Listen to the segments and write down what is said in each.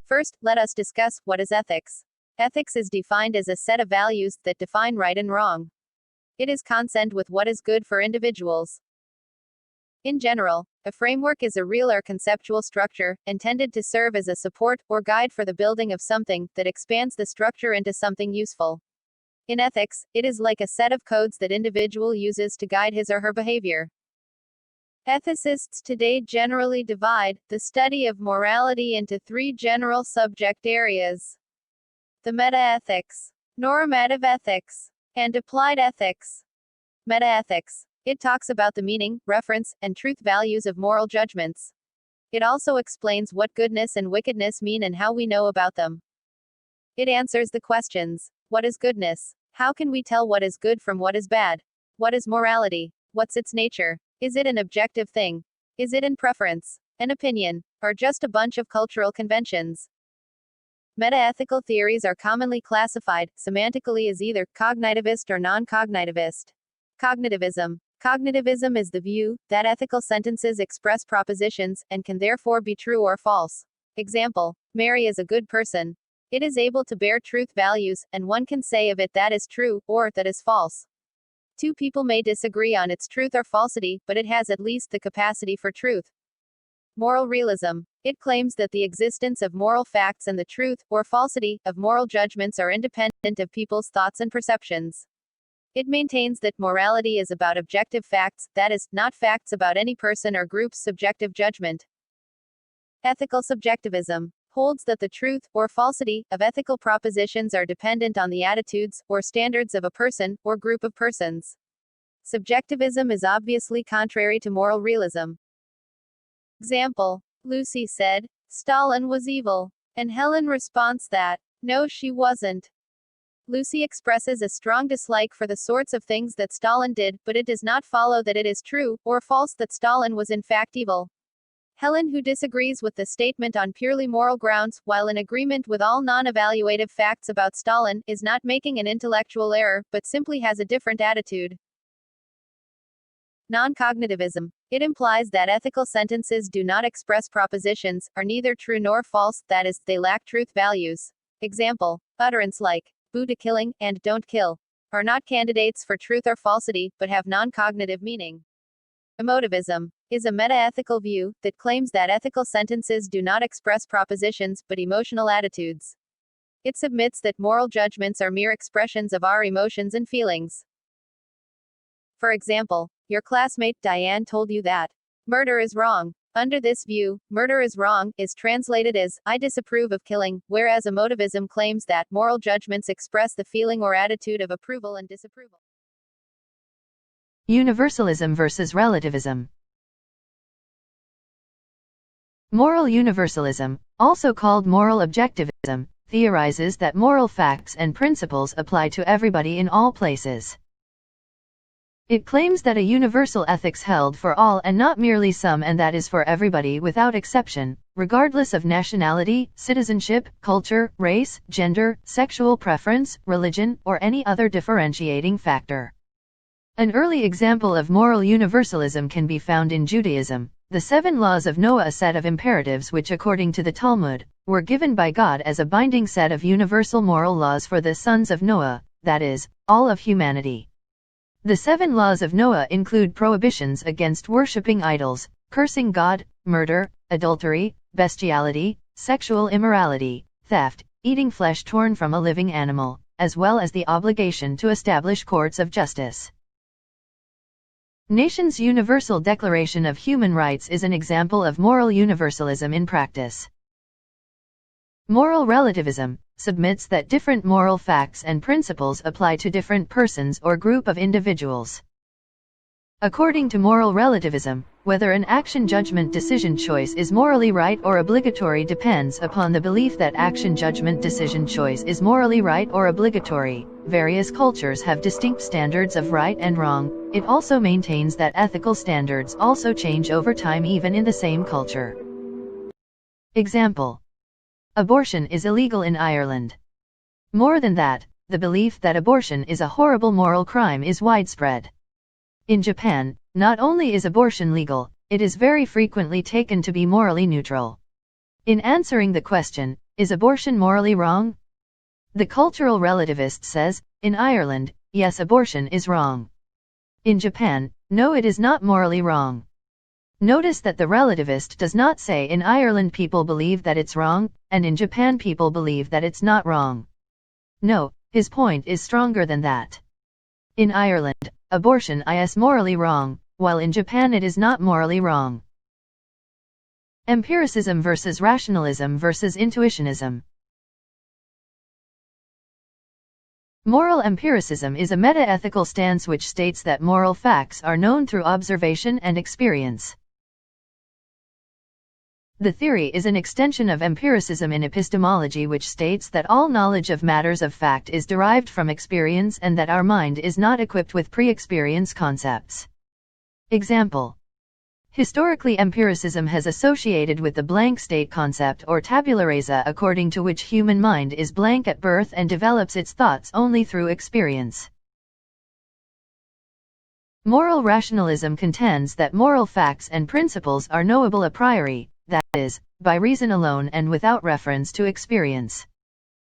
First, let us discuss what is ethics. Ethics is defined as a set of values that define right and wrong. It is consent with what is good for individuals. In general, a framework is a real or conceptual structure, intended to serve as a support or guide for the building of something that expands the structure into something useful. In ethics, it is like a set of codes that individual uses to guide his or her behavior. Ethicists today generally divide the study of morality into three general subject areas: the metaethics, normative ethics, and applied ethics. Metaethics. It talks about the meaning, reference, and truth values of moral judgments. It also explains what goodness and wickedness mean and how we know about them. It answers the questions: what is goodness? How can we tell what is good from what is bad? What is morality? What's its nature? Is it an objective thing? Is it in preference, an opinion, or just a bunch of cultural conventions? Metaethical theories are commonly classified, semantically, as either cognitivist or non-cognitivist. Cognitivism. Cognitivism is the view that ethical sentences express propositions, and can therefore be true or false. Example: Mary is a good person. It is able to bear truth values, and one can say of it that is true, or that is false. Two people may disagree on its truth or falsity, but it has at least the capacity for truth. Moral realism. It claims that the existence of moral facts and the truth, or falsity, of moral judgments are independent of people's thoughts and perceptions. It maintains that morality is about objective facts, that is, not facts about any person or group's subjective judgment. Ethical subjectivism holds that the truth, or falsity, of ethical propositions are dependent on the attitudes, or standards of a person, or group of persons. Subjectivism is obviously contrary to moral realism. Example: Lucy said, "Stalin was evil." And Helen responds that, "No, she wasn't." Lucy expresses a strong dislike for the sorts of things that Stalin did, but it does not follow that it is true, or false, that Stalin was in fact evil. Helen, who disagrees with the statement on purely moral grounds, while in agreement with all non-evaluative facts about Stalin, is not making an intellectual error, but simply has a different attitude. Non-cognitivism. It implies that ethical sentences do not express propositions, are neither true nor false, that is, they lack truth values. Example: utterance like, "Buddha killing," and "don't kill," are not candidates for truth or falsity, but have non-cognitive meaning. Emotivism is a metaethical view that claims that ethical sentences do not express propositions, but emotional attitudes. It submits that moral judgments are mere expressions of our emotions and feelings. For example, your classmate Diane told you that murder is wrong. Under this view, murder is wrong is translated as, "I disapprove of killing," whereas emotivism claims that moral judgments express the feeling or attitude of approval and disapproval. Universalism versus relativism. Moral universalism, also called moral objectivism, theorizes that moral facts and principles apply to everybody in all places. It claims that a universal ethics held for all and not merely some, and that is for everybody without exception, regardless of nationality, citizenship, culture, race, gender, sexual preference, religion, or any other differentiating factor. An early example of moral universalism can be found in Judaism. The 7 Laws of Noah, a set of imperatives which, according to the Talmud, were given by God as a binding set of universal moral laws for the sons of Noah, that is, all of humanity. The 7 Laws of Noah include prohibitions against worshipping idols, cursing God, murder, adultery, bestiality, sexual immorality, theft, eating flesh torn from a living animal, as well as the obligation to establish courts of justice. Nations' Universal Declaration of Human Rights is an example of moral universalism in practice. Moral relativism submits that different moral facts and principles apply to different persons or group of individuals. According to moral relativism, whether an action judgment decision choice is morally right or obligatory depends upon the belief that action judgment decision choice is morally right or obligatory. Various cultures have distinct standards of right and wrong. It also maintains that ethical standards also change over time even in the same culture. Example: abortion is illegal in Ireland. More than that, the belief that abortion is a horrible moral crime is widespread. In Japan, not only is abortion legal, it is very frequently taken to be morally neutral. In answering the question, is abortion morally wrong? The cultural relativist says, in Ireland, yes, abortion is wrong. In Japan, no, it is not morally wrong. Notice that the relativist does not say in Ireland people believe that it's wrong, and in Japan people believe that it's not wrong. No, his point is stronger than that. In Ireland, abortion is morally wrong, while in Japan it is not morally wrong. Empiricism versus rationalism versus intuitionism. Moral empiricism is a meta-ethical stance which states that moral facts are known through observation and experience. The theory is an extension of empiricism in epistemology, which states that all knowledge of matters of fact is derived from experience and that our mind is not equipped with pre-experience concepts. Example. Historically, empiricism has associated with the blank state concept or tabula rasa, according to which human mind is blank at birth and develops its thoughts only through experience. Moral rationalism contends that moral facts and principles are knowable a priori, that is, by reason alone and without reference to experience.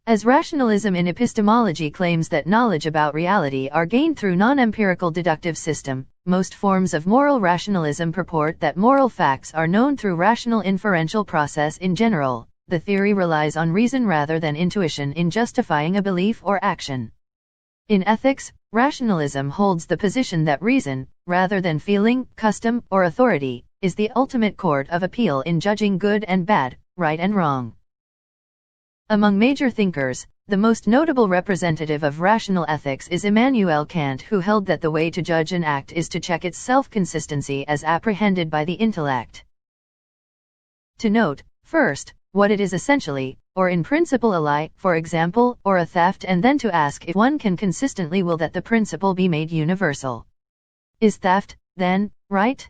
As rationalism in epistemology claims that knowledge about reality are gained through non-empirical deductive system, most forms of moral rationalism purport that moral facts are known through rational inferential process in general. The theory relies on reason rather than intuition in justifying a belief or action. In ethics, rationalism holds the position that reason, rather than feeling, custom, or authority, is the ultimate court of appeal in judging good and bad, right and wrong. Among major thinkers, the most notable representative of rational ethics is Immanuel Kant, who held that the way to judge an act is to check its self-consistency as apprehended by the intellect. To note, first, what it is essentially, or in principle a lie, for example, or a theft, and then to ask if one can consistently will that the principle be made universal. Is theft, then, right?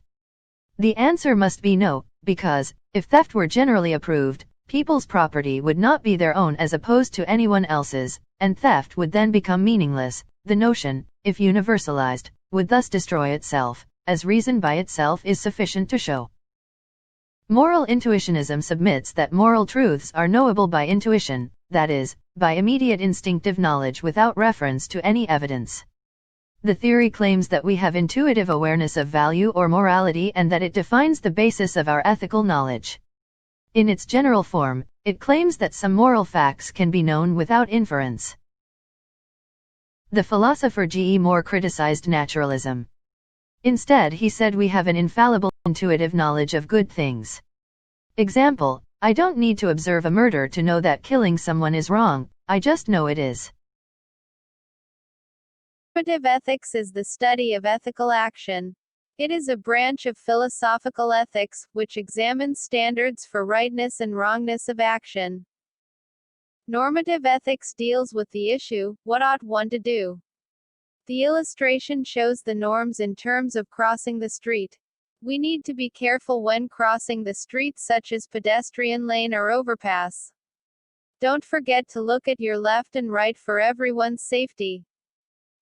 The answer must be no, because, if theft were generally approved, people's property would not be their own as opposed to anyone else's, and theft would then become meaningless. The notion, if universalized, would thus destroy itself, as reason by itself is sufficient to show. Moral intuitionism submits that moral truths are knowable by intuition, that is, by immediate instinctive knowledge without reference to any evidence. The theory claims that we have intuitive awareness of value or morality and that it defines the basis of our ethical knowledge. In its general form, it claims that some moral facts can be known without inference. The philosopher G. E. Moore criticized naturalism. Instead, he said we have an infallible, intuitive knowledge of good things. Example, I don't need to observe a murder to know that killing someone is wrong, I just know it is. Normative ethics is the study of ethical action. It is a branch of philosophical ethics, which examines standards for rightness and wrongness of action. Normative ethics deals with the issue, what ought one to do? The illustration shows the norms in terms of crossing the street. We need to be careful when crossing the street, such as pedestrian lane or overpass. Don't forget to look at your left and right for everyone's safety.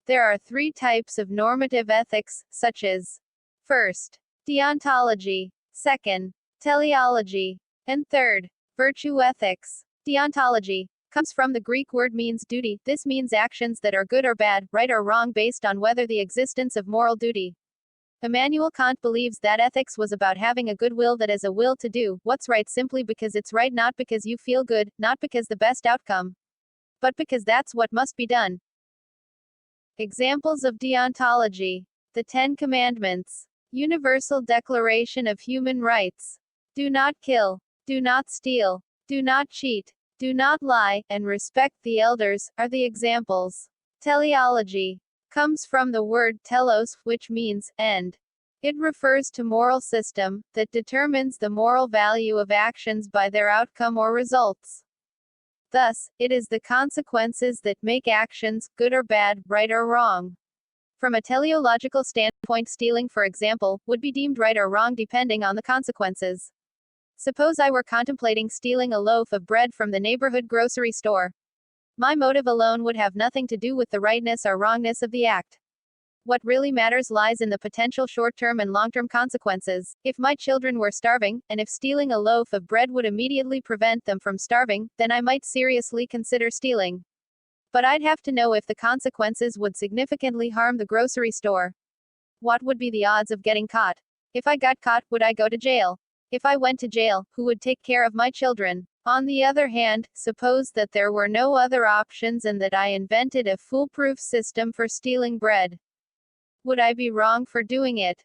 There are 3 types of normative ethics, such as: first, deontology; second, teleology; and third, virtue ethics. Deontology comes from the Greek word means duty. This means actions that are good or bad, right or wrong based on whether the existence of moral duty. Immanuel Kant believes that ethics was about having a good will, that is, a will to do what's right simply because it's right, not because you feel good, not because the best outcome, but because that's what must be done. Examples of deontology: the 10 Commandments, Universal Declaration of Human Rights, do not kill, do not steal, do not cheat, do not lie, and respect the elders, are the examples. Teleology comes from the word telos, which means end. It refers to moral system that determines the moral value of actions by their outcome or results. Thus, it is the consequences that make actions, good or bad, right or wrong. From a teleological standpoint, stealing, for example, would be deemed right or wrong depending on the consequences. Suppose I were contemplating stealing a loaf of bread from the neighborhood grocery store. My motive alone would have nothing to do with the rightness or wrongness of the act. What really matters lies in the potential short-term and long-term consequences. If my children were starving, and if stealing a loaf of bread would immediately prevent them from starving, then I might seriously consider stealing. But I'd have to know if the consequences would significantly harm the grocery store. What would be the odds of getting caught? If I got caught, would I go to jail? If I went to jail, who would take care of my children? On the other hand, suppose that there were no other options and that I invented a foolproof system for stealing bread. Would I be wrong for doing it?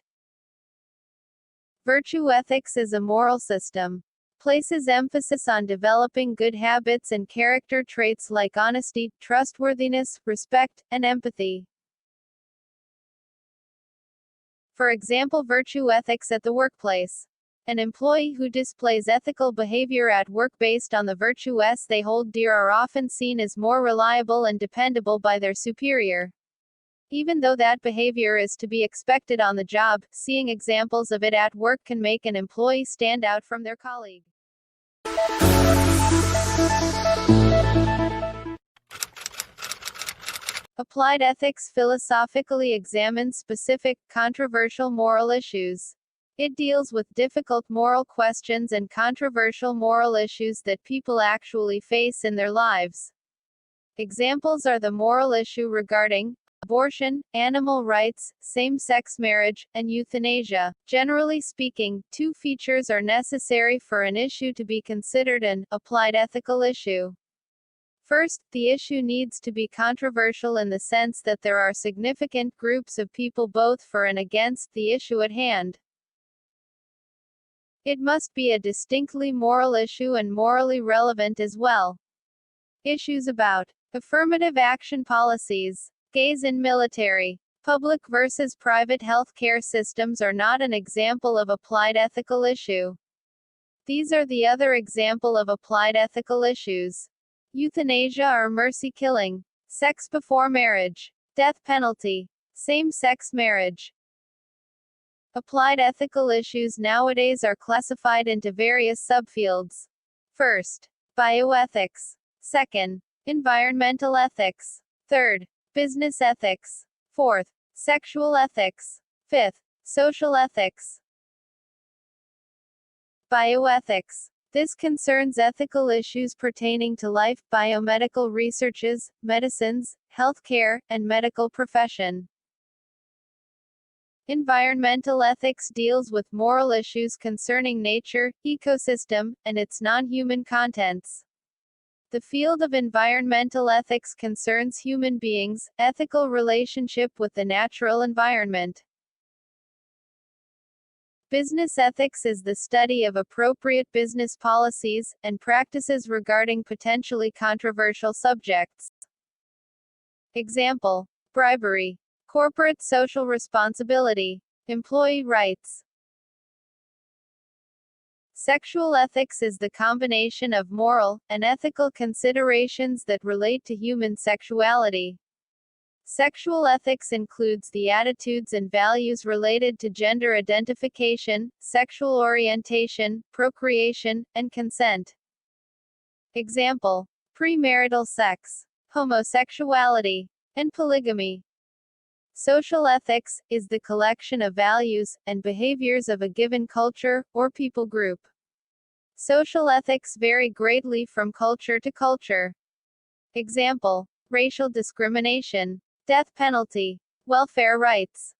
Virtue ethics is a moral system. Places emphasis on developing good habits and character traits like honesty, trustworthiness, respect, and empathy. For example, virtue ethics at the workplace. An employee who displays ethical behavior at work based on the virtues they hold dear are often seen as more reliable and dependable by their superior. Even though that behavior is to be expected on the job, seeing examples of it at work can make an employee stand out from their colleague. Applied ethics philosophically examines specific, controversial moral issues. It deals with difficult moral questions and controversial moral issues that people actually face in their lives. Examples are the moral issue regarding abortion, animal rights, same-sex marriage, and euthanasia. Generally speaking, two features are necessary for an issue to be considered an applied ethical issue. First, the issue needs to be controversial in the sense that there are significant groups of people both for and against the issue at hand. It must be a distinctly moral issue and morally relevant as well. Issues about affirmative action policies, gays in military, public versus private health care systems are not an example of applied ethical issue. These are the other example of applied ethical issues. Euthanasia or mercy killing, sex before marriage, death penalty, same-sex marriage. Applied ethical issues nowadays are classified into various subfields. First, bioethics. Second, environmental ethics. Third, business ethics. Fourth, sexual ethics. Fifth, social ethics. Bioethics. This concerns ethical issues pertaining to life, biomedical researches, medicines, healthcare, and medical profession. Environmental ethics deals with moral issues concerning nature, ecosystem, and its non-human contents. The field of environmental ethics concerns human beings' ethical relationship with the natural environment. Business ethics is the study of appropriate business policies and practices regarding potentially controversial subjects. Example: bribery, corporate social responsibility, employee rights. Sexual ethics is the combination of moral and ethical considerations that relate to human sexuality. Sexual ethics includes the attitudes and values related to gender identification, sexual orientation, procreation, and consent. Example: premarital sex, homosexuality, and polygamy. Social ethics is the collection of values and behaviors of a given culture or people group. Social ethics vary greatly from culture to culture. Example: racial discrimination, death penalty, welfare rights.